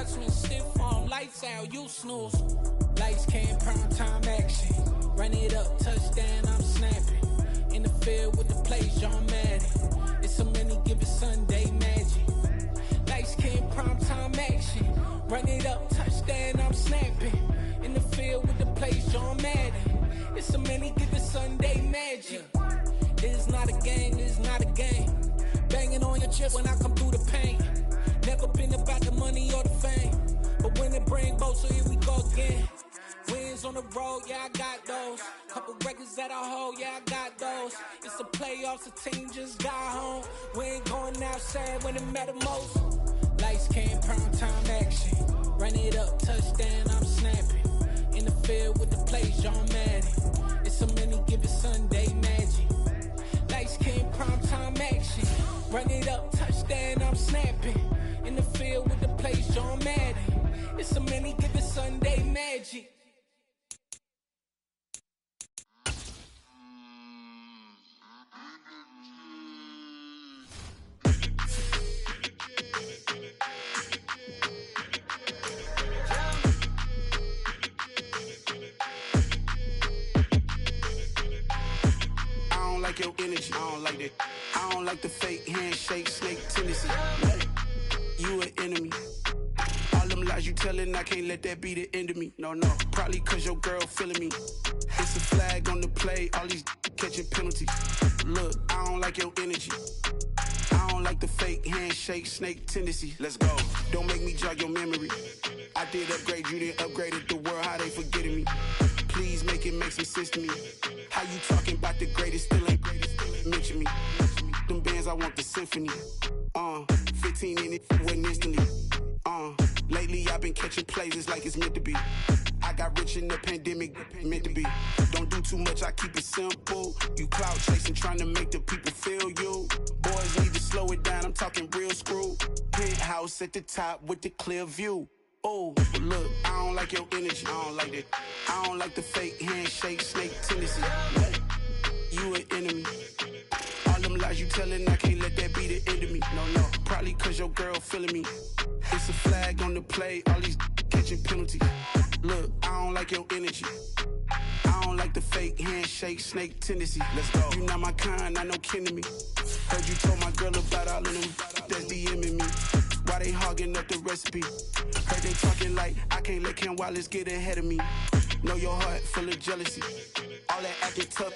shots when stiff on lights out, you snooze. Lights came, prime time action. Run it up, touchdown, I'm snapping. In the field with the plays, John Madden. It's so many, give it Sunday magic. Lights came, prime time action. Run it up, touchdown, I'm snapping. In the field with the plays, John Madden. It's so many, give it Sunday magic. It's not a game, it's not a game. Banging on your chest when I come through the pain. Never been about the money or the fame. But when it bring both, so here we go again. Wins on the road, yeah, I got those. Couple records that I hold, yeah, I got those. It's the playoffs, the team just got home. We ain't going outside when it matter most. Lights came, prime time action. Run it up, touchdown, I'm snapping. In the field with the plays, John Madden. It's so many, give it Sunday magic. Lights came, prime time action. Run it up, touchdown, I'm snapping. In the field with the plays, John Madden. It's so many, give it Sunday magic. Your energy, I don't like that. I don't like the fake handshake, snake tendency. You an enemy. All them lies you telling, I can't let that be the end of me. No, probably cause your girl feeling me. It's a flag on the play, all these catching penalties. Look, I don't like your energy. I don't like the fake handshake, snake tendency. Let's go. Don't make me jog your memory. I did upgrade you, then upgraded the world, how they forgetting me. Please make it make some sense to me. How you talking about the greatest, still ain't greatest, mention me. Them bands, I want the symphony. 15 in it, wasn't instantly. Lately I've been catching plays, it's like it's meant to be. I got rich in the pandemic, meant to be. Don't do too much, I keep it simple. You clout chasing, trying to make the people feel you. Boys need to slow it down, I'm talking real screw. Penthouse at the top with the clear view. Oh, look, I don't like your energy, I don't like that. I don't like the fake handshake, snake tendency. You an enemy. All them lies you telling, I can't let that be the end of me. No, probably cause your girl feeling me. It's a flag on the play, all these catching penalties. Look, I don't like your energy. I don't like the fake handshake, snake tendency. Let's go. You not my kind, not no kin to me. Heard you told my girl about all of them that's DMing me. Why they hogging up the recipe? Heard they talking like I can't let Ken Wallace get ahead of me. Know your heart full of jealousy. All that acting tough,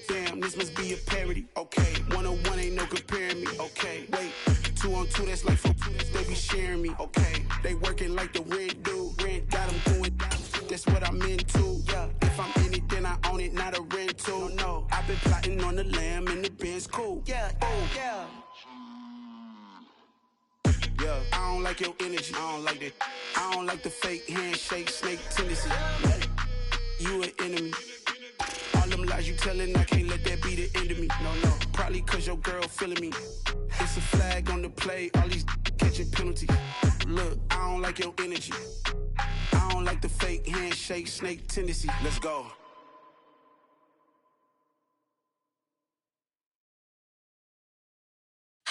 damn, this must be a parody. Okay, 1-on-1 ain't no comparing me. Okay, wait, 2-on-2, that's like 4, they be sharing me. Okay, they working like the rent do. Rent got them going down, that's what I'm into. Yeah, if I'm in it, then I own it, not a rental. No, I've been plotting on the lamb and the Benz cool. Yeah, yeah. Yeah, I don't like your energy, I don't like that. I don't like the fake handshake, snake tendency. You an enemy. All them lies you telling, I can't let that be the end of me. No, probably cause your girl feeling me. It's a flag on the play, all these catching penalties. Look, I don't like your energy. I don't like the fake handshake, snake tendency. Let's go.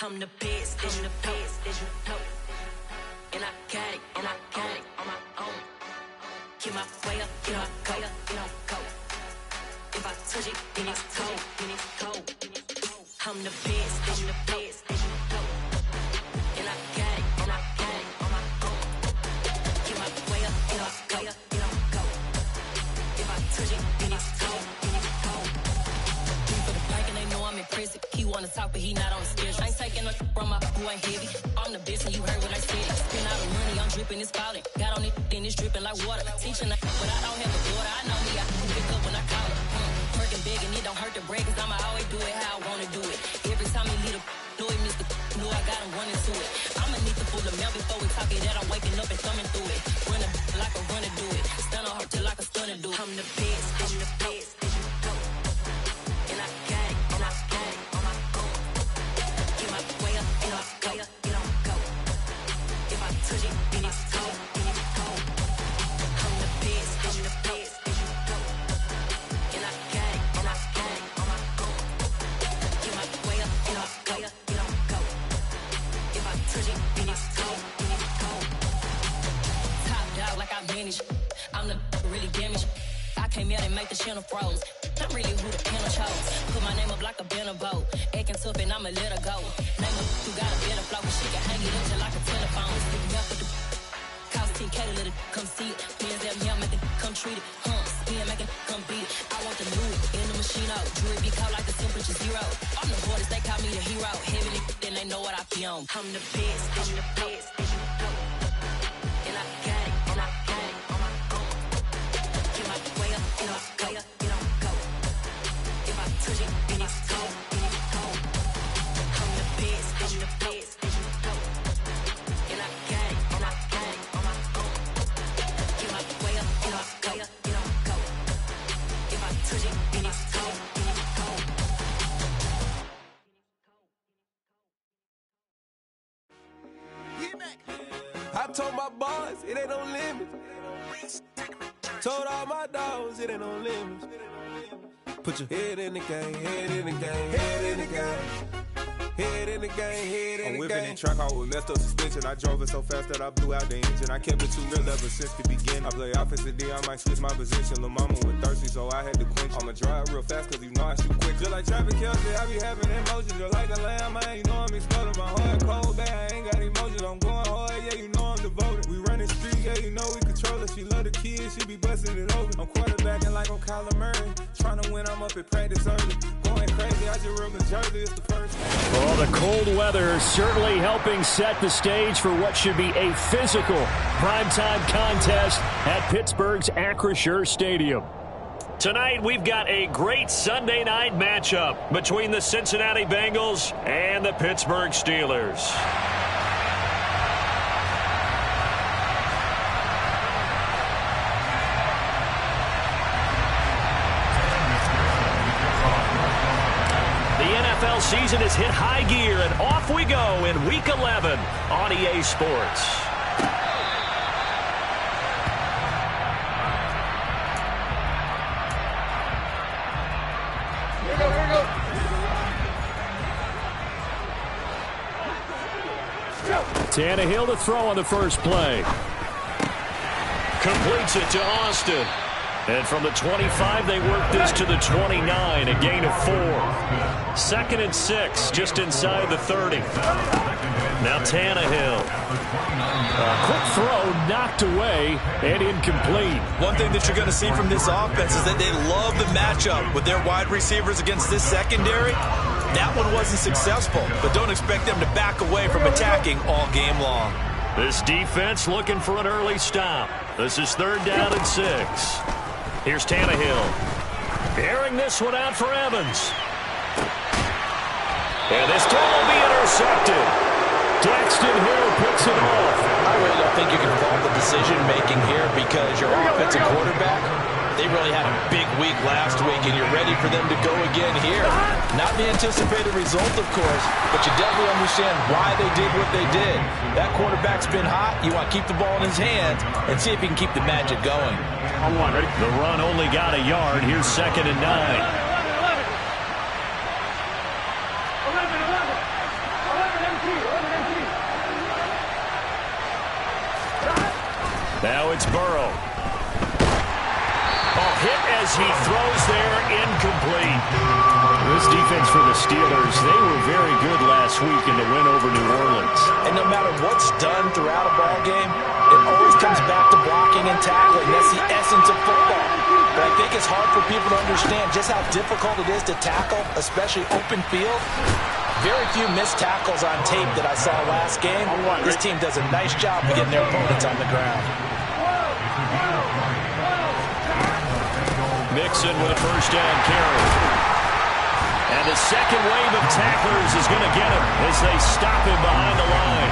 I'm the best, I'm the best, as you know. And I got it on my own. Get my way up, get my go, go. If I touch it, then it's cold, I'm the best, as you know. And I got it on my own. Get my way up, get my go. If I touch it, then it's cold, for the bike and they know I'm impressive. He wanna talk, but he not on the schedule. I ain't taking no from my who ain't heavy. I'm the best, and you heard what I said. Spend all the money, I'm dripping, it's falling. Got on it, then it's dripping like water. Teaching, but I don't have a daughter. I know me, I can pick up when I call her. Working big, and it don't hurt to break, cause I'ma always do it how I wanna do it. Every time he leave the know he missed the know I got him running to it. I'ma need to pull the mail before we talk it that I'm waking up and thumbing through it. Run a like a runner do it. Stun on her till like a stunner do it. I'm the best, I'm the best, as you know. And I got it, and I got it on my own. Get my way up, and I go, go. If I touch it, then it's cold, I'm the best, I'm the best, as you know. And I got it, and I got it on my own. Get my way up, and I go, go. If I touch it, then it's cold, came out and make the channel froze. I'm really who the panel chose. Put my name up like a banner boat. Acting tough and I'ma let her go. Name up who got a better flow. She can hang it up just like a telephone. Speaking up with the cost 10K to let it come see it. Me and them here make it come treat it. Spin make it come beat it. I want the new in the machine out. Jewelry be called like the temperature zero. I'm the hardest, they call me the hero. Heavy then they know what I be on. I'm the best, I'm the best. And I got it, and I got it on my own. Get my way up, and I go, it don't go. If I touch it, then it's cold, then it's cold. I'm the best, I'm the best. And I got it, and I got it on my own. Get my way up, and I go, it don't go. If I touch it, then it's cold, then it's cold. I told my boys it ain't no limits. Told all my dogs it ain't no limits. Put your head in the game, head in the game, head in the game. Head in the game, head in the game. I'm whipping in track out with messed up suspension. I drove it so fast that I blew out the engine. I kept it too real ever since the beginning. I play offensive D, I might switch my position. Lil' mama was thirsty, so I had to quench. I'ma drive real fast, cause you know I shoot quick. Just like Travis Kelce, I be having emotions. Just like the lamb, man, you know I'm exploding. My heart cold, bad, I ain't got emotions. I'm going hard, yeah, you know I'm devoted. We running street, yeah, you know we control it. She love the kids, she be busting it open. I'm quarterbacking like I'm Kyler Murray. Trying to win, I'm up at practice early. Going crazy, I just rub the jersey, it's the first. Well, the cold weather certainly helping set the stage for what should be a physical primetime contest at Pittsburgh's Acrisure Stadium. Tonight, we've got a great Sunday night matchup between the Cincinnati Bengals and the Pittsburgh Steelers. NFL season has hit high gear, and off we go in Week 11 on EA Sports. Tannehill to throw on the first play. Completes it to Austin. And from the 25, they work this to the 29, a gain of 4. 2nd and 6, just inside the 30. Now Tannehill. A quick throw knocked away and incomplete. One thing that you're going to see from this offense is that they love the matchup with their wide receivers against this secondary. That one wasn't successful, but don't expect them to back away from attacking all game long. This defense looking for an early stop. This is 3rd down and 6. Here's Tannehill. Airing this one out for Evans. And this throw will be intercepted. Daxton Hill picks it off. I really don't think you can fault the decision-making here because your offensive quarterback, they really had a big week last week, and you're ready for them to go again here. Not the anticipated result, of course, but you definitely understand why they did what they did. That quarterback's been hot. You want to keep the ball in his hands and see if he can keep the magic going. The run only got a yard. Here's 2nd and 9. Now it's Burrow. Hit as he throws there, incomplete. This defense for the Steelers, they were very good last week in the win over New Orleans. And no matter what's done throughout a ball game, it always comes back to blocking and tackling. That's the essence of football. But I think it's hard for people to understand just how difficult it is to tackle, especially open field. Very few missed tackles on tape that I saw last game. This team does a nice job of getting their opponents on the ground. Mixon with a first down carry. And the second wave of tacklers is going to get him as they stop him behind the line.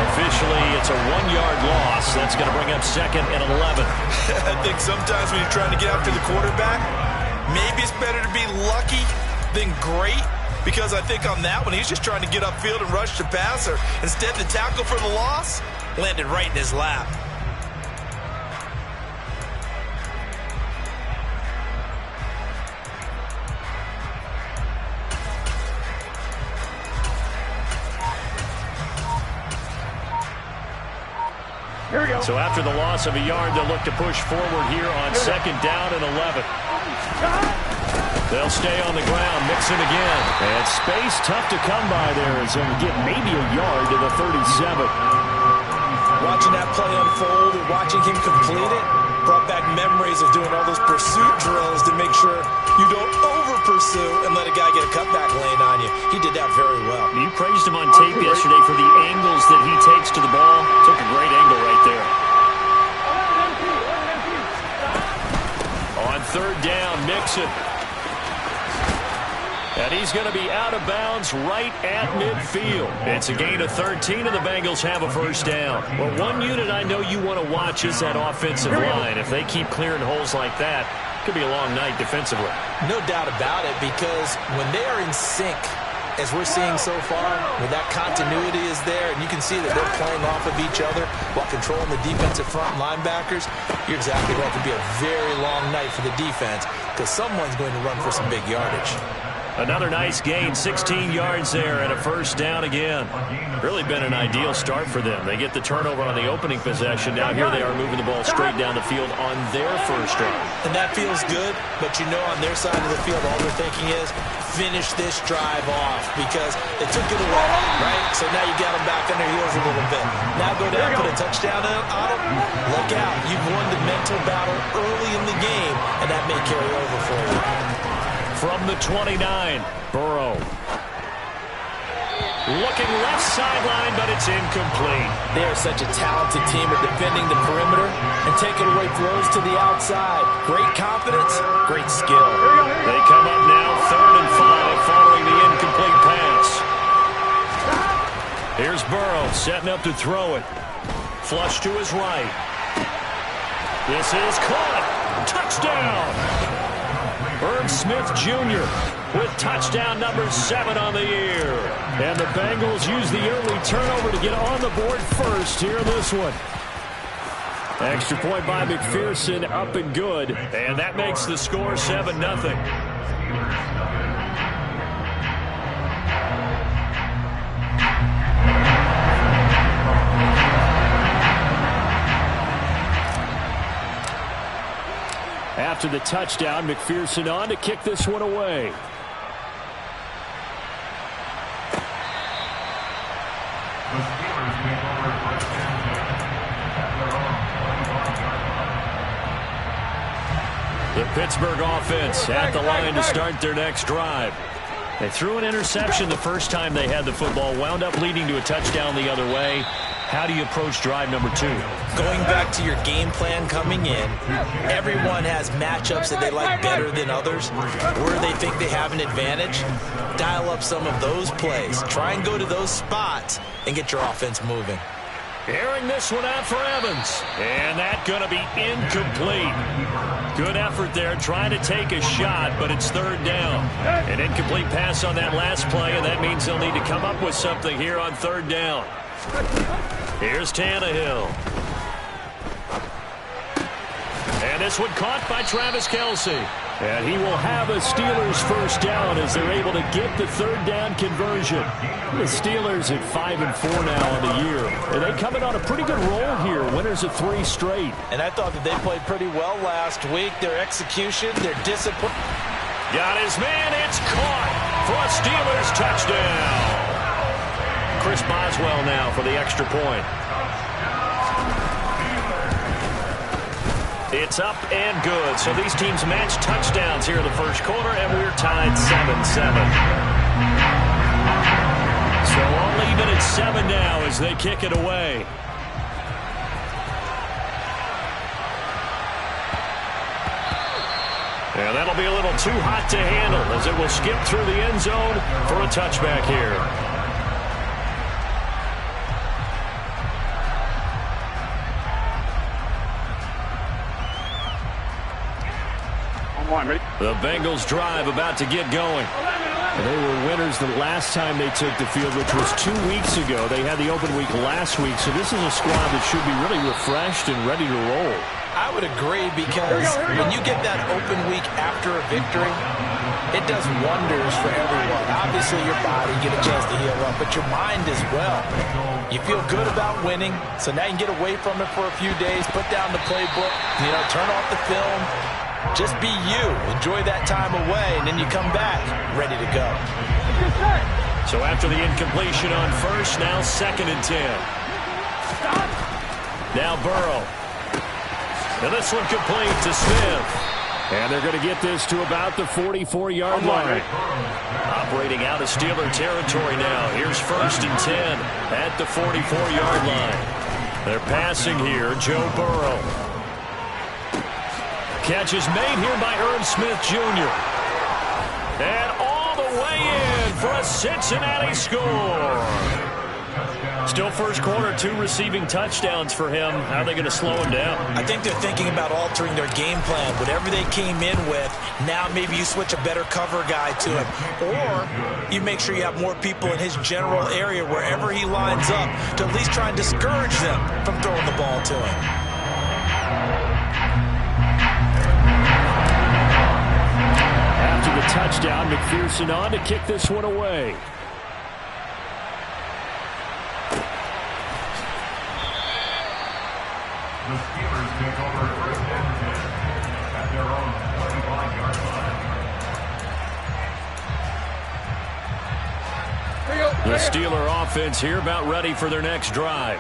Officially, it's a 1-yard loss. That's going to bring up 2nd and 11. I think sometimes when you're trying to get after the quarterback, maybe it's better to be lucky than great. Because I think on that one, he's just trying to get upfield and rush the passer. Instead, the tackle for the loss landed right in his lap. So after the loss of a yard, they'll look to push forward here on 2nd down and 11. They'll stay on the ground, mix it again. And space tough to come by there as they'll get maybe a yard to the 37. Watching that play unfold and watching him complete it brought back memories of doing all those pursuit drills to make sure you don't over-pursue and let a guy get a cutback lane on you. He did that very well. You praised him on tape yesterday for the angles that he takes to the ball. Took a great angle right there. On 3rd down, Mixon. And he's going to be out of bounds right at midfield. It's a gain of 13, and the Bengals have a 1st down. Well, one unit I know you want to watch is that offensive line. If they keep clearing holes like that, it could be a long night defensively. No doubt about it, because when they are in sync, as we're seeing so far, when that continuity is there, and you can see that they're playing off of each other while controlling the defensive front linebackers, you're exactly right. It could be a very long night for the defense because someone's going to run for some big yardage. Another nice gain, 16 yards there and a 1st down again. Really been an ideal start for them. They get the turnover on the opening possession. Now here they are moving the ball straight down the field on their 1st drive. And that feels good, but you know on their side of the field all they're thinking is finish this drive off because they took it away, right? So now you got them back on their heels a little bit. Now go down, put a touchdown on them. Look out. You've won the mental battle early in the game, and that may carry over for you. From the 29, Burrow. Looking left sideline, but it's incomplete. They are such a talented team at defending the perimeter and taking away throws to the outside. Great confidence, great skill. They come up now, 3rd and 5, following the incomplete pass. Here's Burrow setting up to throw it. Flush to his right. This is caught. Touchdown. Herb Smith Jr. with touchdown number 7 on the year. And the Bengals use the early turnover to get on the board first here in this one. Extra point by McPherson, up and good. And that makes the score 7-0. After the touchdown, McPherson on to kick this one away. The Pittsburgh offense at the line to start their next drive. They threw an interception the first time they had the football, wound up leading to a touchdown the other way. How do you approach drive number 2? Going back to your game plan coming in, everyone has matchups that they like better than others. Where they think they have an advantage, dial up some of those plays. Try and go to those spots and get your offense moving. Airing this one out for Evans. And that's going to be incomplete. Good effort there trying to take a shot, but it's 3rd down. An incomplete pass on that last play, and that means they'll need to come up with something here on 3rd down. Here's Tannehill. And this one caught by Travis Kelce. And he will have a Steelers 1st down as they're able to get the 3rd down conversion. The Steelers at 5-4 now on the year. And they come in on a pretty good roll here. Winners of 3 straight. And I thought that they played pretty well last week. Their execution, their discipline. Got his man. It's caught for a Steelers touchdown. Chris Boswell now for the extra point. It's up and good. So these teams match touchdowns here in the 1st quarter, and we're tied 7-7. So all even at 7 now as they kick it away. And that'll be a little too hot to handle as it will skip through the end zone for a touchback here. The Bengals drive about to get going. They were winners the last time they took the field, which was 2 weeks ago. They had the open week last week, so this is a squad that should be really refreshed and ready to roll. I would agree, because when you get that open week after a victory, it does wonders for everyone. Obviously, your body, get a chance to heal up, but your mind as well. You feel good about winning, so now you can get away from it for a few days, put down the playbook, turn off the film. Just be you. Enjoy that time away, and then you come back ready to go. So after the incompletion on first, now 2nd and 10. Now Burrow. And this one complete to Smith. And they're going to get this to about the 44-yard line. Operating out of Steeler territory now. Here's 1st and 10 at the 44-yard line. They're passing here, Joe Burrow. Catch is made here by Irv Smith Jr. And all the way in for a Cincinnati score. Still first quarter, 2 receiving touchdowns for him. How are they going to slow him down? I think they're thinking about altering their game plan. Whatever they came in with, now maybe you switch a better cover guy to him. Or you make sure you have more people in his general area wherever he lines up to at least try and discourage them from throwing the ball to him. After the touchdown, McPherson on to kick this one away. The Steelers take over 1st and 10 at their own 25-yard line. The Steeler offense here about ready for their next drive.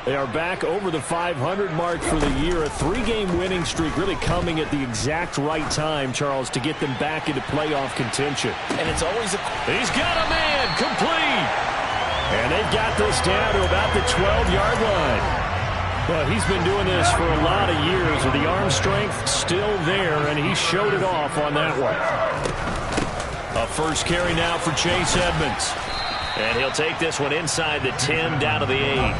They are back over the 500 mark for the year. A 3-game winning streak really coming at the exact right time, Charles, to get them back into playoff contention. And it's always He's got a man complete. And they've got this down to about the 12-yard line. Well, he's been doing this for a lot of years with the arm strength still there, and he showed it off on that one. A first carry now for Chase Edmonds. And he'll take this one inside the 10 down to the 8.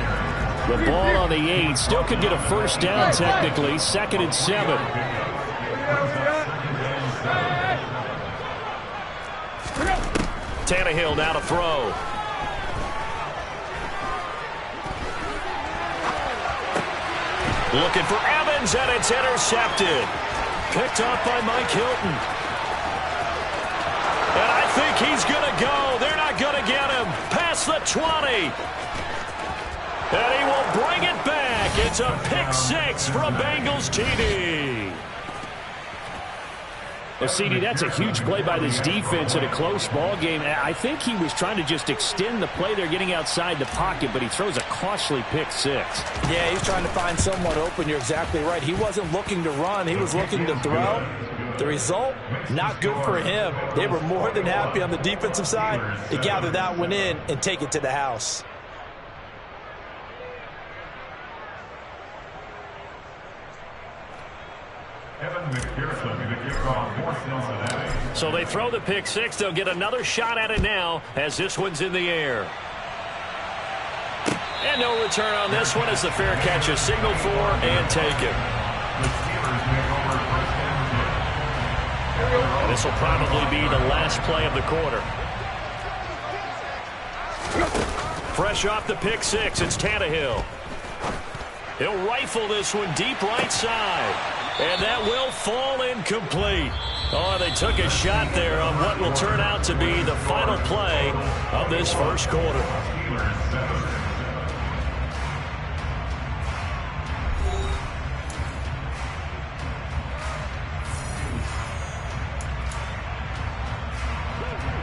The ball on the 8 still could get a first down technically. 2nd and 7. Tannehill now to throw. Looking for Evans, and it's intercepted. Picked off by Mike Hilton. And I think he's going to go. They're not going to get him. Past the 20. And he will bring it back. It's a pick-6 for a Bengals TD. Well, CD, that's a huge play by this defense in a close ball game. I think he was trying to just extend the play. They're getting outside the pocket, but he throws a costly pick-6. Yeah, he's trying to find someone open. You're exactly right. He wasn't looking to run. He was looking to throw. The result, not good for him. They were more than happy on the defensive side to gather that one in and take it to the house. Evan McPherson to kick off for Cincinnati. So they throw the pick-6. They'll get another shot at it now as this one's in the air. And no return on this one as the fair catch is signaled for and taken. The Steelers take over 1st and 10. And this will probably be the last play of the quarter. Fresh off the pick-6, it's Tannehill. He'll rifle this one deep right side. And that will fall incomplete. Oh, they took a shot there on what will turn out to be the final play of this first quarter.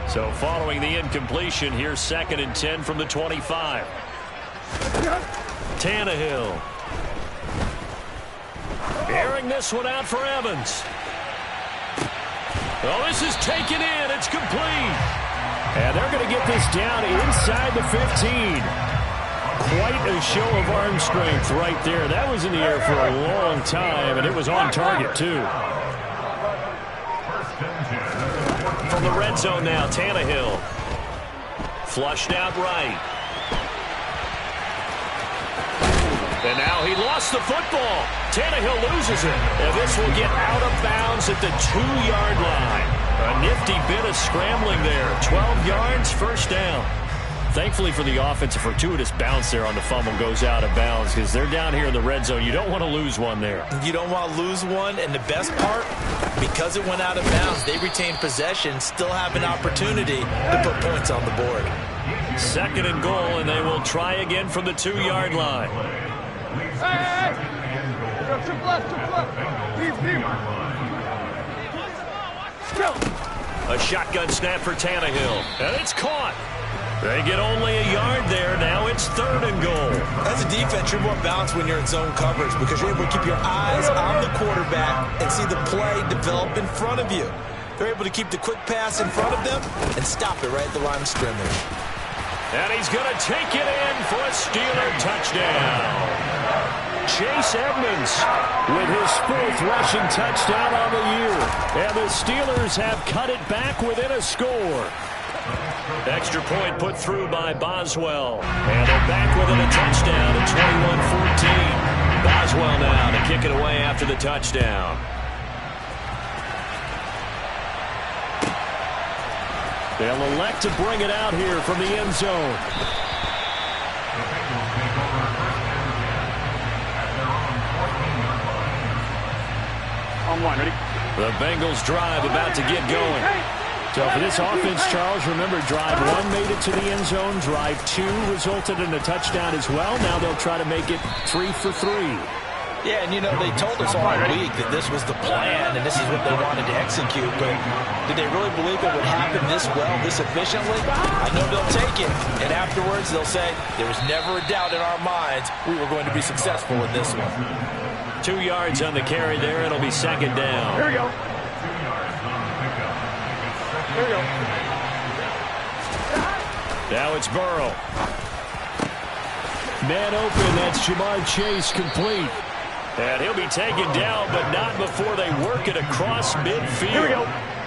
So following the incompletion, here's 2nd and 10 from the 25. Tannehill. Airing this one out for Evans. Oh, this is taken in. It's complete. And they're going to get this down inside the 15. Quite a show of arm strength right there. That was in the air for a long time, and it was on target, too. From the red zone now, Tannehill. Flushed out right. And now he lost the football. Tannehill loses it. And this will get out of bounds at the 2-yard line. A nifty bit of scrambling there. 12 yards, first down. Thankfully for the offense, a fortuitous bounce there on the fumble goes out of bounds because they're down here in the red zone. You don't want to lose one there. You don't want to lose one, and the best part, because it went out of bounds, they retained possession, still have an opportunity to put points on the board. 2nd and goal, and they will try again from the 2-yard line. Hey! A shotgun snap for Tannehill, and it's caught. They get only a yard there. Now it's 3rd and goal. As a defense, you're more balanced when you're in zone coverage because you're able to keep your eyes on the quarterback and see the play develop in front of you. They're able to keep the quick pass in front of them and stop it right at the line of scrimmage. And he's going to take it in for a Steeler touchdown. Chase Edmonds with his 4th rushing touchdown on the year. And the Steelers have cut it back within a score. Extra point put through by Boswell. And they're back within a touchdown at 21-14. Boswell now to kick it away after the touchdown. They'll elect to bring it out here from the end zone. On one, ready? The Bengals drive about to get going. So for this offense, Charles, remember, drive 1 made it to the end zone. Drive 2 resulted in a touchdown as well. Now they'll try to make it 3 for 3. Yeah, and you know, they told us all week that this was the plan and this is what they wanted to execute, but did they really believe it would happen this well, this efficiently? I know they'll take it, and afterwards they'll say, there was never a doubt in our minds we were going to be successful in this one. 2 yards on the carry there. It'll be 2nd down. Here we go. Here we go. Now it's Burrow. Man open, that's Jamar Chase complete. And he'll be taken down, but not before they work it across midfield. Here we go.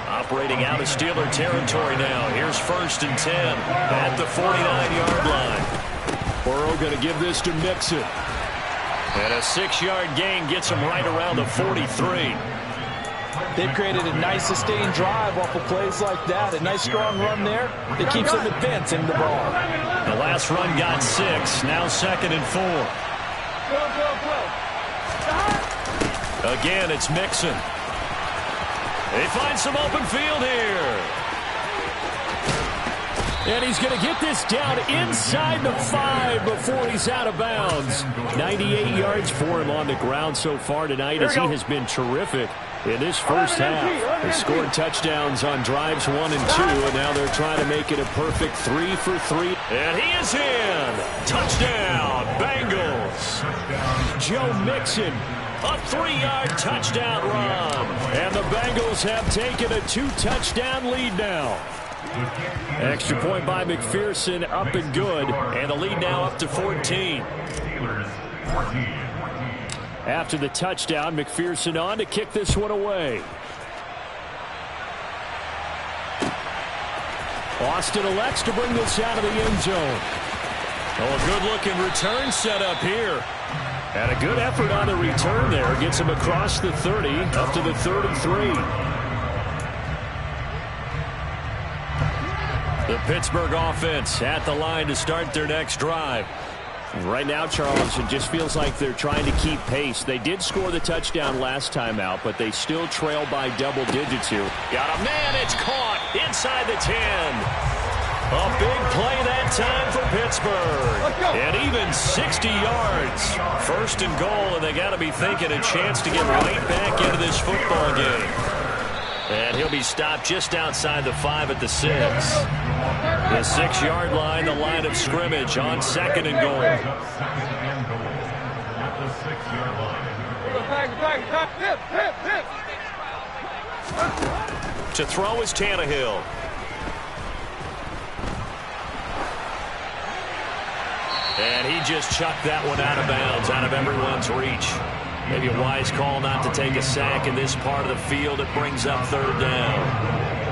Operating out of Steeler territory now. Here's 1st and 10 at the 49-yard line. Burrow going to give this to Mixon. And a 6-yard gain gets him right around the 43. They've created a nice sustained drive off of plays like that. A nice strong run there that keeps them advancing the ball. The last run got 6. Now 2nd and 4. Again, it's Mixon. They find some open field here. And he's going to get this down inside the 5 before he's out of bounds. 98 yards for him on the ground so far tonight as he has been terrific in this first half. They scored touchdowns on drives 1 and 2, and now they're trying to make it a perfect 3 for 3. And he is in. Touchdown, Bengals. Joe Mixon. A 3-yard touchdown run. And the Bengals have taken a 2-touchdown lead now. Extra point by McPherson, up and good. And the lead now up to 14. After the touchdown, McPherson on to kick this one away. Austin elects to bring this out of the end zone. Oh, a good-looking return set up here. And a good effort on the return there. Gets him across the 30, up to the 33. The Pittsburgh offense at the line to start their next drive. Right now, Charles, it just feels like they're trying to keep pace. They did score the touchdown last time out, but they still trail by double digits here. Got a man, it's caught inside the 10. A big play that time for Pittsburgh. And even 60 yards. 1st and goal, and they got to be thinking a chance to get right back into this football game. And he'll be stopped just outside the 5 at the 6. The 6-yard line, the line of scrimmage on 2nd and goal. To throw is Tannehill. And he just chucked that one out of bounds, out of everyone's reach. Maybe a wise call not to take a sack in this part of the field. It brings up 3rd down.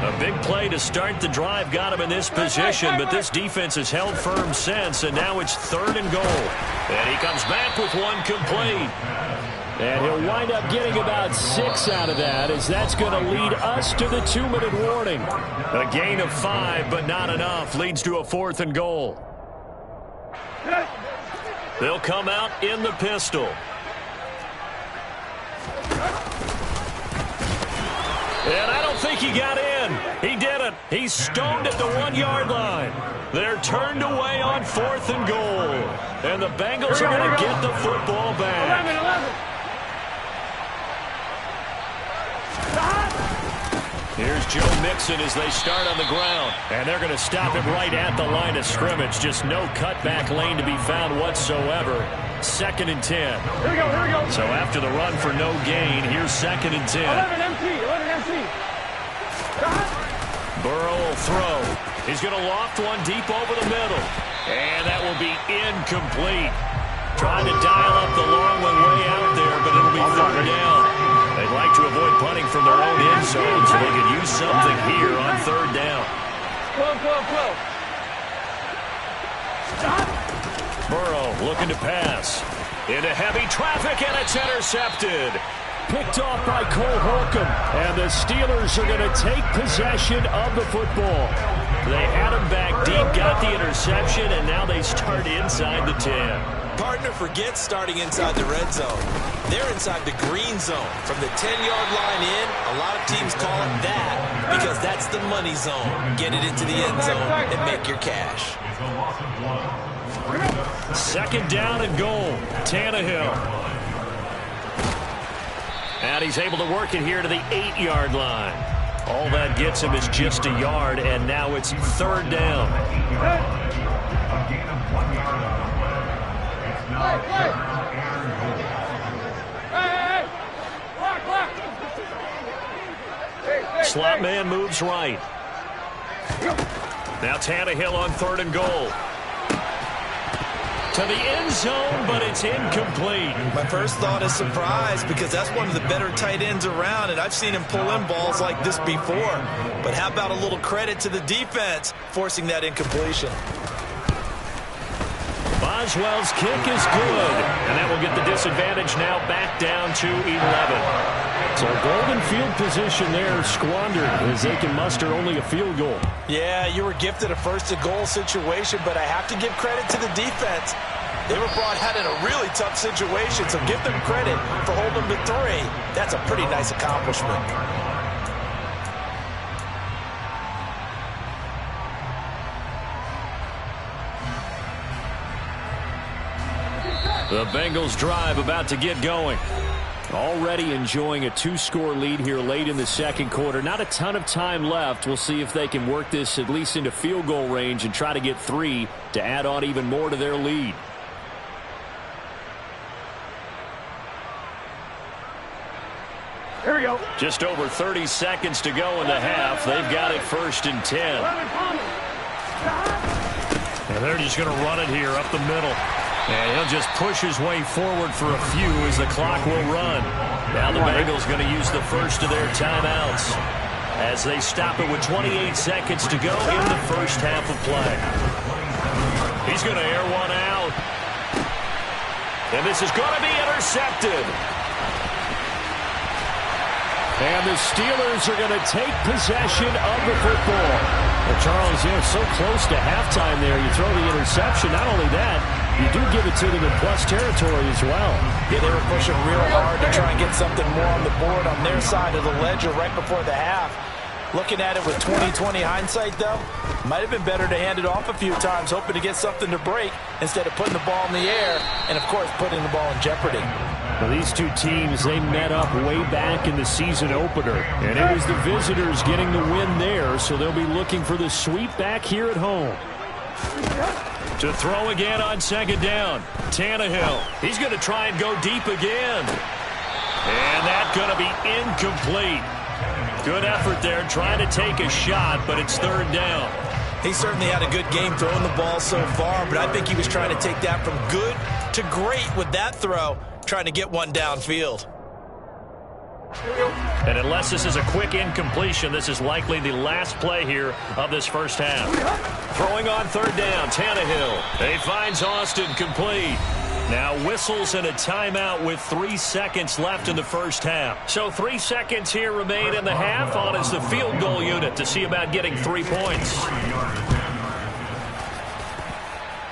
A big play to start the drive got him in this position, but this defense has held firm since, and now it's 3rd and goal. And he comes back with one complete. And he'll wind up getting about 6 out of that, as that's going to lead us to the 2-minute warning. A gain of 5, but not enough. Leads to a 4th and goal. They'll come out in the pistol. And I don't think he got in. He didn't. He's stoned at the 1-yard line. They're turned away on 4th and goal. And the Bengals are going to get the football back. 11. Here's Joe Mixon as they start on the ground. And they're going to stop him right at the line of scrimmage. Just no cutback lane to be found whatsoever. 2nd and 10. Here we go. So after the run for no gain, here's 2nd and 10. 11 empty. Burrow will throw. He's going to loft one deep over the middle. And that will be incomplete. Trying to dial up the long one way out there, but it'll be 3rd down. They'd like to avoid punting from their own end zone so they could use something here on 3rd down. 12. Burrow looking to pass. Into heavy traffic, and it's intercepted. Picked off by Cole Holcomb. And the Steelers are going to take possession of the football. They had him back deep, got the interception, and now they start inside the 10. Partner forgets starting inside the red zone. They're inside the green zone. From the 10-yard line in, a lot of teams call it that because that's the money zone. Get it into the end zone and make your cash. 2nd down and goal. Tannehill. And he's able to work it here to the 8-yard line. All that gets him is just a yard, and now it's 3rd down. Slot man moves right. Now Tannehill on 3rd and goal. To the end zone, but it's incomplete. My first thought is surprise because that's one of the better tight ends around, and I've seen him pull in balls like this before. But how about a little credit to the defense forcing that incompletion? Boswell's kick is good, and that will get the disadvantage now back down to 11. So golden field position there squandered as they can muster only a field goal. Yeah, you were gifted a 1st-and-goal situation, but I have to give credit to the defense. They were brought out in a really tough situation, so give them credit for holding them to 3. That's a pretty nice accomplishment. The Bengals drive about to get going. Already enjoying a 2-score lead here late in the 2nd quarter. Not a ton of time left. We'll see if they can work this at least into field goal range and try to get 3 to add on even more to their lead. Here we go. Just over 30 seconds to go in the half. They've got it 1st and 10. And they're just going to run it here up the middle. And he'll just push his way forward for a few as the clock will run. Now the Bengals going to use the first of their timeouts as they stop it with 28 seconds to go in the first half of play. He's going to air one out. And this is going to be intercepted. And the Steelers are going to take possession of the football. Well, Charles, so close to halftime there. You throw the interception. Not only that, you do give it to them in plus territory as well. Yeah, they were pushing real hard to try and get something more on the board on their side of the ledger right before the half. Looking at it with 20/20 hindsight, though, might have been better to hand it off a few times, hoping to get something to break instead of putting the ball in the air and, of course, putting the ball in jeopardy. Well, these two teams, they met up way back in the season opener, and it was the visitors getting the win there, so they'll be looking for the sweep back here at home. To throw again on 2nd down. Tannehill. He's going to try and go deep again. And that's going to be incomplete. Good effort there trying to take a shot, but it's 3rd down. He certainly had a good game throwing the ball so far, but I think he was trying to take that from good to great with that throw, trying to get one downfield. And unless this is a quick incompletion, this is likely the last play here of this first half. Throwing on 3rd down, Tannehill. He finds Austin complete. Now whistles and a timeout with 3 seconds left in the first half. So 3 seconds here remain in the half. On is the field goal unit to see about getting 3 points.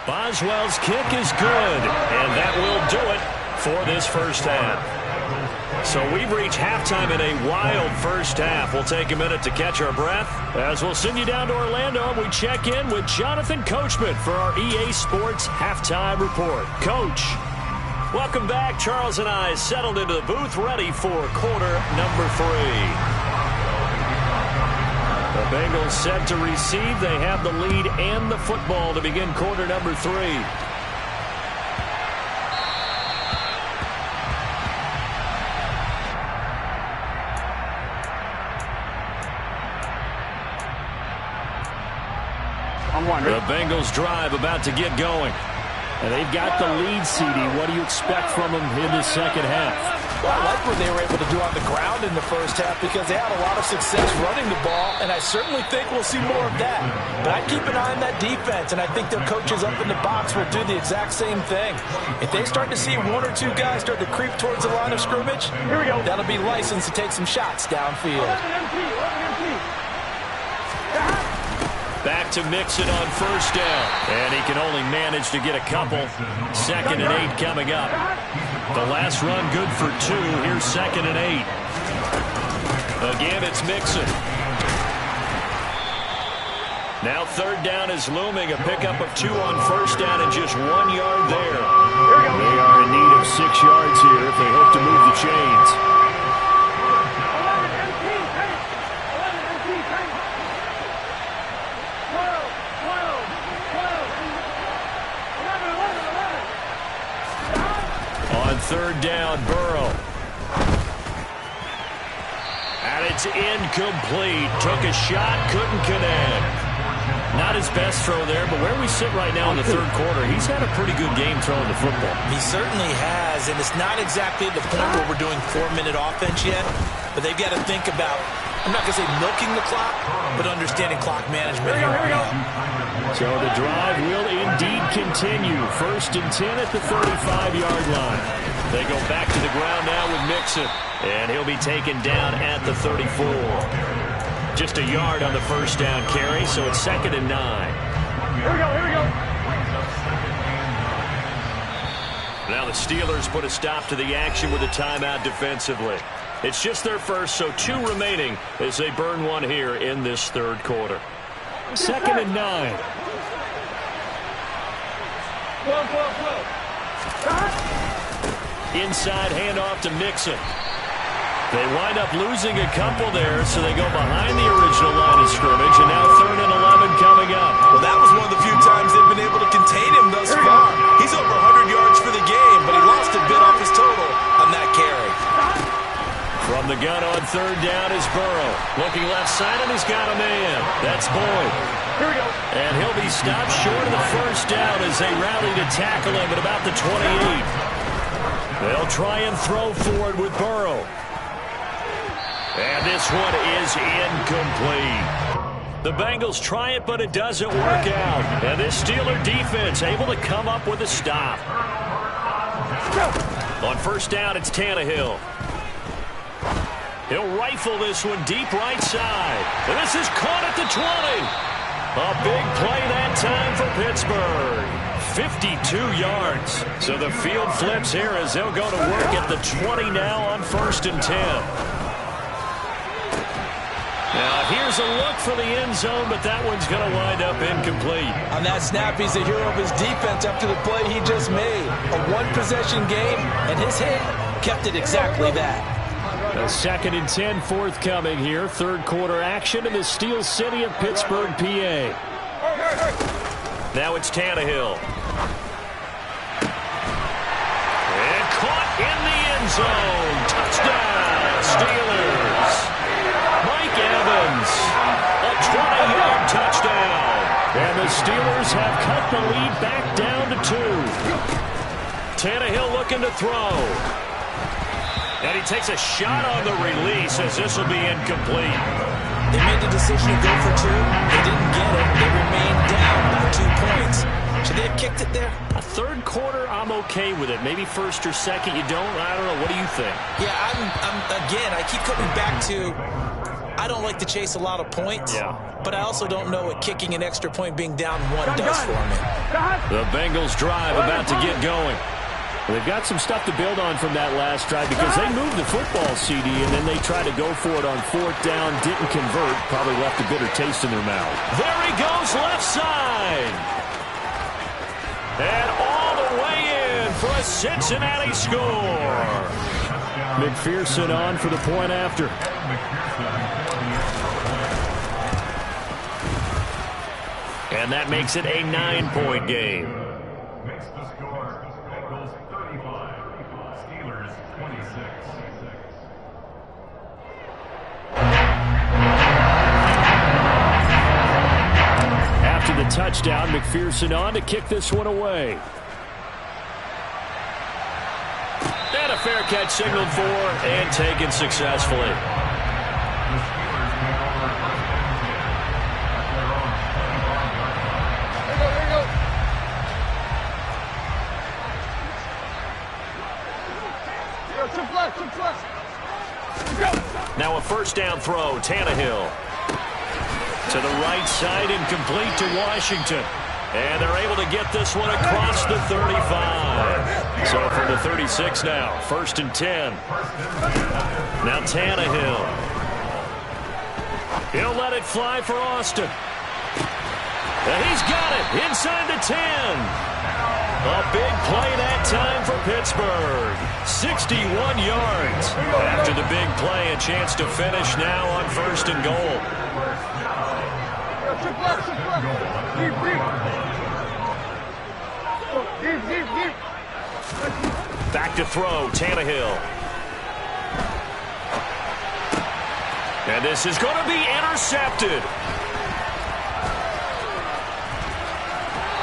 Boswell's kick is good, and that will do it for this first half. So we've reached halftime in a wild first half. We'll take a minute to catch our breath as we'll send you down to Orlando and we check in with Jonathan Coachman for our EA Sports Halftime Report. Coach, welcome back. Charles and I settled into the booth ready for quarter number 3. The Bengals set to receive. They have the lead and the football to begin quarter number 3. The Bengals drive about to get going. And they've got the lead, CD. What do you expect from them in the second half? Well, I like what they were able to do on the ground in the first half because they had a lot of success running the ball, and I certainly think we'll see more of that. But I keep an eye on that defense, and I think their coaches up in the box will do the exact same thing. If they start to see 1 or 2 guys start to creep towards the line of scrimmage, that'll be licensed to take some shots downfield. Back to Mixon on first down. And he can only manage to get a couple. 2nd and 8 coming up. The last run good for 2. Here's 2nd and 8. Again, it's Mixon. Now 3rd down is looming. A pickup of 2 on first down and just 1 yard there. They are in need of 6 yards here if they hope to move the chains. On 3rd down, Burrow. And it's incomplete. Took a shot, couldn't connect. Not his best throw there, but where we sit right now in the 3rd quarter, he's had a pretty good game throwing the football. He certainly has, and it's not exactly the point where we're doing 4-minute offense yet, but they've got to think about, I'm not going to say milking the clock, but understanding clock management. Here we go. So the drive will indeed continue. 1st and 10 at the 35-yard line. They go back to the ground now with Mixon, and he'll be taken down at the 34. Just a yard on the first down carry, so it's 2nd and 9. Here we go. Now the Steelers put a stop to the action with a timeout defensively. It's just their first, so 2 remaining as they burn 1 here in this 3rd quarter. 2nd and 9. Inside handoff to Mixon. They wind up losing a couple there, so they go behind the original line of scrimmage, and now 3rd and 11 coming up. Well, that was one of the few times they've been able to contain him thus far. He's over 100 yards for the game, but he lost a bit off his total on that carry. From the gun on 3rd down is Burrow. Looking left side, and he's got a man. That's Boyd. Here we go. And he'll be stopped short of the first down as they rally to tackle him at about the 28. They'll try and throw forward with Burrow. And this one is incomplete. The Bengals try it, but it doesn't work out. And this Steeler defense able to come up with a stop. On first down, it's Tannehill. He'll rifle this one deep right side. And this is caught at the 20. A big play that time for Pittsburgh. 52 yards. So the field flips here as they'll go to work at the 20 now on 1st and 10. Now, here's a look for the end zone, but that one's going to wind up incomplete. On that snap, he's the hero of his defense after the play he just made. A one-possession game, and his hand kept it exactly that. A 2nd and 10 forthcoming here. 3rd quarter action in the Steel City of Pittsburgh, PA. Now it's Tannehill. And caught in the end zone. Touchdown, Steelers. Mike Evans, a 20-yard touchdown. And the Steelers have cut the lead back down to 2. Tannehill looking to throw. And he takes a shot on the release as this will be incomplete. They made the decision to go for 2. They didn't get it. They remained down by 2 points. Should they have kicked it there? A third quarter, I'm okay with it. Maybe first or second, you don't. I don't know. What do you think? Yeah, again, I keep coming back to I don't like to chase a lot of points. Yeah. But I also don't know what kicking an extra point being down one does for me. The Bengals drive about to get going. They've got some stuff to build on from that last drive because they moved the football, CD, and then they tried to go for it on fourth down, didn't convert, probably left a bitter taste in their mouth. There he goes, left side. And all the way in for a Cincinnati score. McPherson on for the point after. And that makes it a 9-point game. Makes the score Bengals 35, Steelers 26. After the touchdown, McPherson on to kick this one away. And a fair catch signaled for and taken successfully. Now a first down throw, Tannehill. To the right side, incomplete to Washington. And they're able to get this one across the 35. So from the 36 now, 1st and 10. Now Tannehill. He'll let it fly for Austin. And he's got it inside the 10. A big play that time for Pittsburgh. 61 yards. After the big play, a chance to finish now on 1st and goal. Back to throw, Tannehill. And this is going to be intercepted.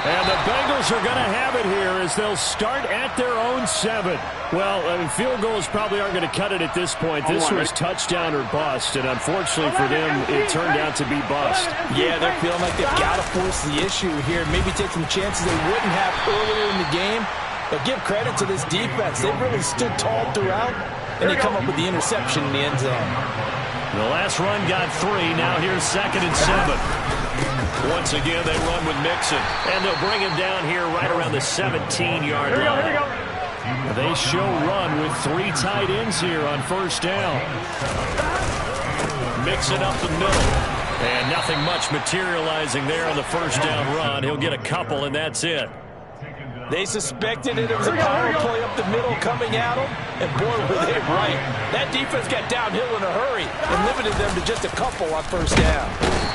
And the Bengals are going to have it here as they'll start at their own 7. Well, I mean, field goals probably aren't going to cut it at this point. This was touchdown or bust, and unfortunately for them, it turned out to be bust. Yeah, they're feeling like they've got to force the issue here. Maybe take some chances they wouldn't have earlier in the game. But give credit to this defense. They've really stood tall throughout, and they come up with the interception in the end zone. The last run got 3. Now here's 2nd and 7. Once again, they run with Mixon, and they'll bring him down here right around the 17-yard line. They show run with 3 tight ends here on 1st down. Mixon up the middle, and nothing much materializing there on the 1st down run. He'll get a couple, and that's it. They suspected it was a power play up the middle coming at them, and boy, were they right. That defense got downhill in a hurry and limited them to just a couple on 1st down.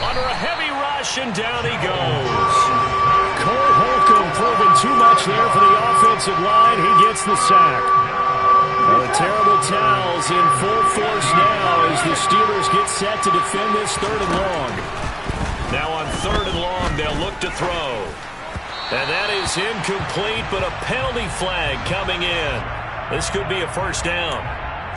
Under a heavy rush, and down he goes. Cole Holcomb proving too much there for the offensive line. He gets the sack. The terrible towels in full force now as the Steelers get set to defend this 3rd and long. Now on 3rd and long, they'll look to throw. And that is incomplete, but a penalty flag coming in. This could be a 1st down.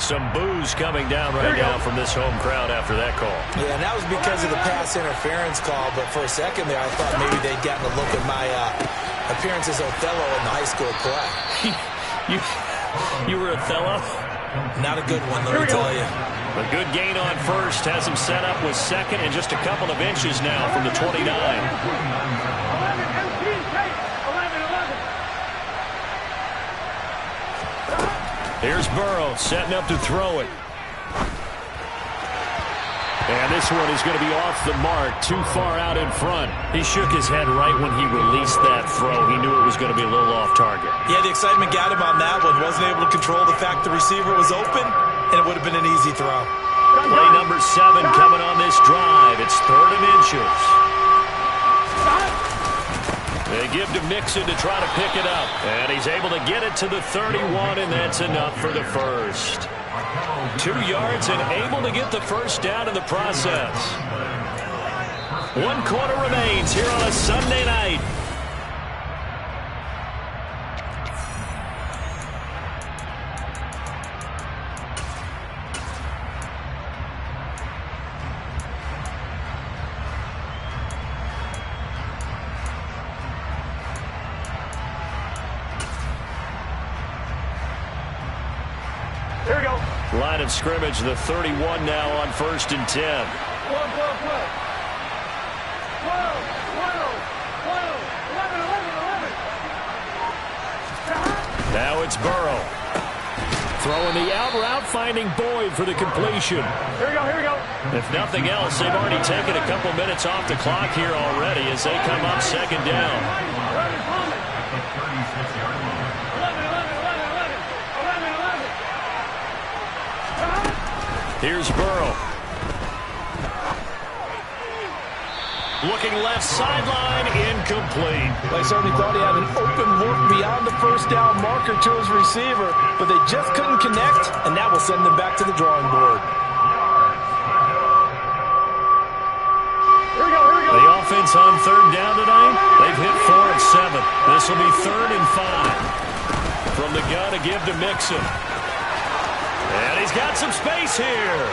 Some boos coming down right now from this home crowd after that call. Yeah, and that was because of the pass interference call, but for a second there I thought maybe they'd gotten a look at my appearance as Othello in the high school play. You were Othello? Not a good one, let me tell you. A good gain on 1st has him set up with 2nd and just a couple of inches now from the 29. Here's Burrow setting up to throw it. And this one is going to be off the mark, too far out in front. He shook his head right when he released that throw. He knew it was going to be a little off target. Yeah, the excitement got him on that one. Wasn't able to control the fact the receiver was open, and it would have been an easy throw. Play number 7 coming on this drive. It's 3rd and inches. They give to Mixon to try to pick it up. And he's able to get it to the 31, and that's enough for the 1st. 2 yards and able to get the 1st down in the process. 1 quarter remains here on a Sunday night. Here we go. Line of scrimmage, the 31 now on 1st and 10. Now it's Burrow. Throwing the out route, finding Boyd for the completion. Here we go, here we go. If nothing else, they've already taken a couple minutes off the clock here already as they come up 2nd down. Here's Burrow. Looking left sideline, incomplete. They certainly thought he had an open look beyond the 1st down marker to his receiver, but they just couldn't connect, and that will send them back to the drawing board. Here we go, here we go. The offense on 3rd down tonight, they've hit 4 of 7. This will be 3rd and 5. From the gun to give to Mixon. And he's got some space here.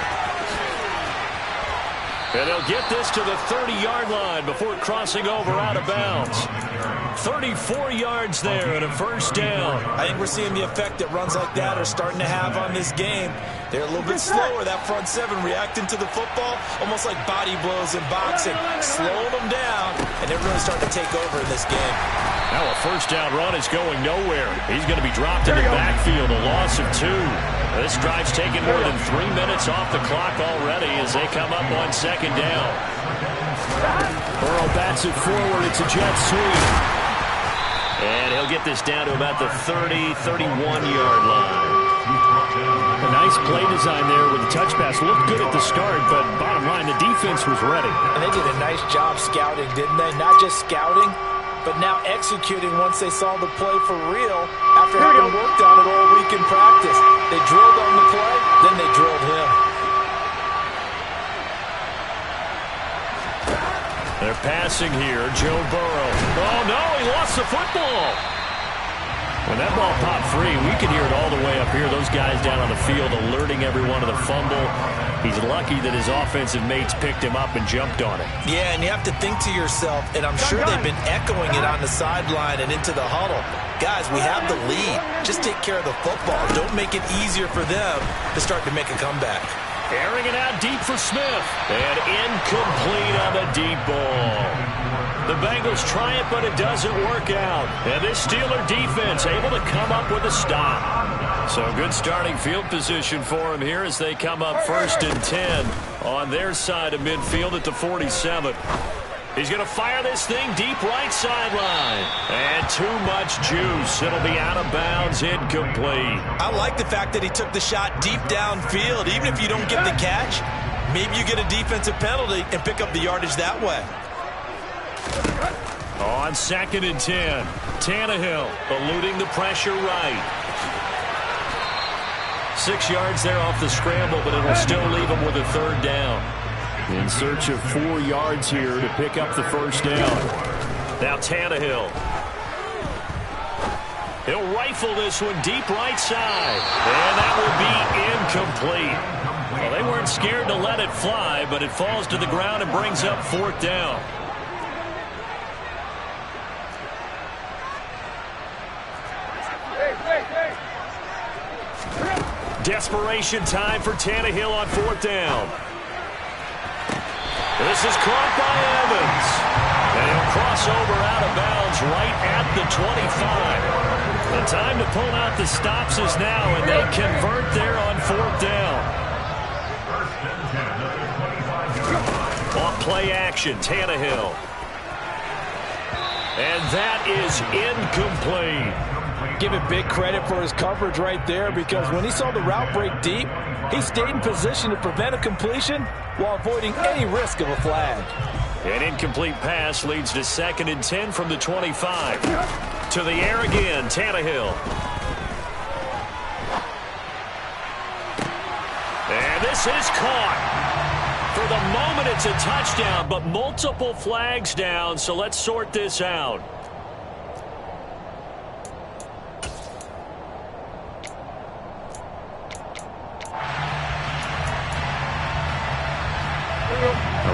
And he'll get this to the 30-yard line before crossing over out of bounds. 34 yards there and a 1st down. I think we're seeing the effect that runs like that are starting to have on this game. They're a little bit slower, that front 7, reacting to the football, almost like body blows in boxing, slowing them down, and they're really starting to take over in this game. Now a 1st down run is going nowhere. He's going to be dropped in the backfield, a loss of 2. This drive's taken more than 3 minutes off the clock already as they come up on 2nd down. Burrow bats it forward. It's a jet sweep. And he'll get this down to about the 30, 31-yard line. A nice play design there with the touch pass. Looked good at the start, but bottom line, the defense was ready. And they did a nice job scouting, didn't they? Not just scouting, but now executing once they saw the play for real after having worked on it all week in practice. They drilled on the play, then they drilled him. They're passing here. Joe Burrow. Oh, no, he lost the football. When that ball popped free, we could hear it all the way up here. Those guys down on the field alerting everyone of the fumble. He's lucky that his offensive mates picked him up and jumped on it. Yeah, and you have to think to yourself, and I'm sure they've been echoing it on the sideline and into the huddle. Guys, we have the lead. Just take care of the football. Don't make it easier for them to start to make a comeback. Airing it out deep for Smith. And incomplete on the deep ball. The Bengals try it, but it doesn't work out. And this Steeler defense able to come up with a stop. So good starting field position for him here as they come up 1st and 10 on their side of midfield at the 47. He's going to fire this thing deep right sideline. And too much juice. It'll be out of bounds, incomplete. I like the fact that he took the shot deep downfield. Even if you don't get the catch, maybe you get a defensive penalty and pick up the yardage that way. On 2nd and 10, Tannehill eluding the pressure right. 6 yards there off the scramble, but it'll still leave him with a 3rd down. In search of 4 yards here to pick up the 1st down. Now Tannehill. He'll rifle this one deep right side. And that will be incomplete. Well, they weren't scared to let it fly, but it falls to the ground and brings up 4th down. Desperation time for Tannehill on 4th down. This is caught by Evans. And he'll cross over out of bounds right at the 25. The time to pull out the stops is now, and they convert there on 4th down. Off play action, Tannehill. And that is incomplete. Give it big credit for his coverage right there, because when he saw the route break deep, he stayed in position to prevent a completion while avoiding any risk of a flag. An incomplete pass leads to 2nd and 10 from the 25. To the air again, Tannehill. And this is caught. For the moment, it's a touchdown, but multiple flags down, so let's sort this out.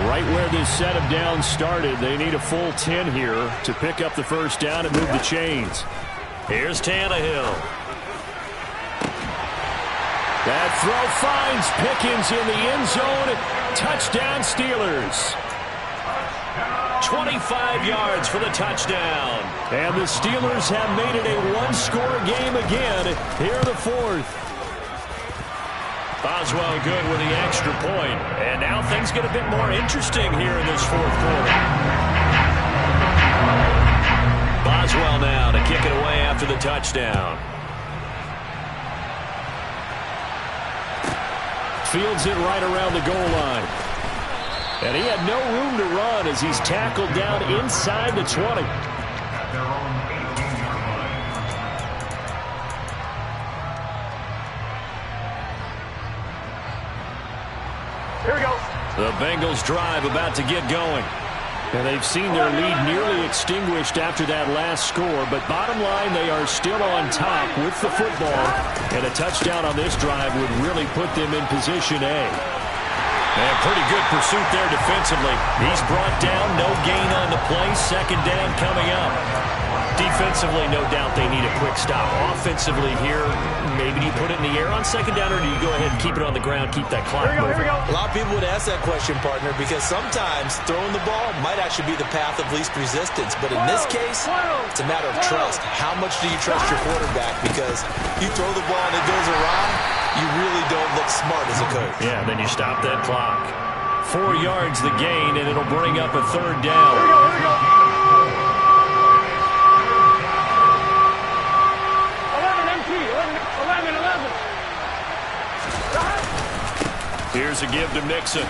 Right where this set of downs started, they need a full 10 here to pick up the 1st down and move the chains. Here's Tannehill. That throw finds Pickens in the end zone. Touchdown, Steelers. 25 yards for the touchdown. And the Steelers have made it a one-score game again here in the fourth. Boswell good with the extra point. And now things get a bit more interesting here in this fourth quarter. Boswell now to kick it away after the touchdown. Fields it right around the goal line. And he had no room to run as he's tackled down inside the 20. Here we go. The Bengals drive about to get going. And they've seen their lead nearly extinguished after that last score. But bottom line, they are still on top with the football. And a touchdown on this drive would really put them in position A. And pretty good pursuit there defensively. He's brought down, no gain on the play. Second down coming up. Defensively, no doubt they need a quick stop. Offensively here, maybe do you put it in the air on second down, or do you go ahead and keep it on the ground, keep that clock moving? A lot of people would ask that question, partner, because sometimes throwing the ball might actually be the path of least resistance. But in this case, it's a matter of trust. How much do you trust your quarterback? Because you throw the ball and it goes around, you really don't look smart as a coach. Yeah, then you stop that clock. 4 yards the gain, and it'll bring up a third down. Here we go. 11. Here's a give to Mixon.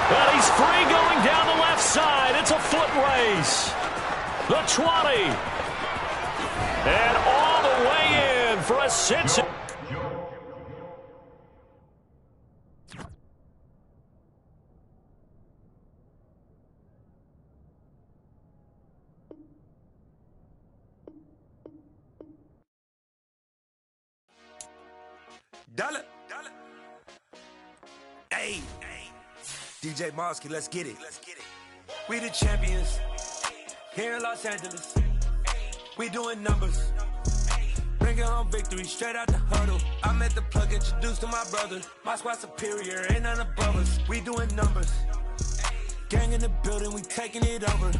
Well, he's free going down the left side. It's a foot race. The 20. And all the way in for a cinch. Dollar. Hey, DJ Mosky, let's get it. We the champions here in Los Angeles. We doing numbers. Bringing home victory straight out the huddle. I met the plug, introduced to my brother. My squad superior, ain't none above us. We doing numbers. Gang in the building, we taking it over.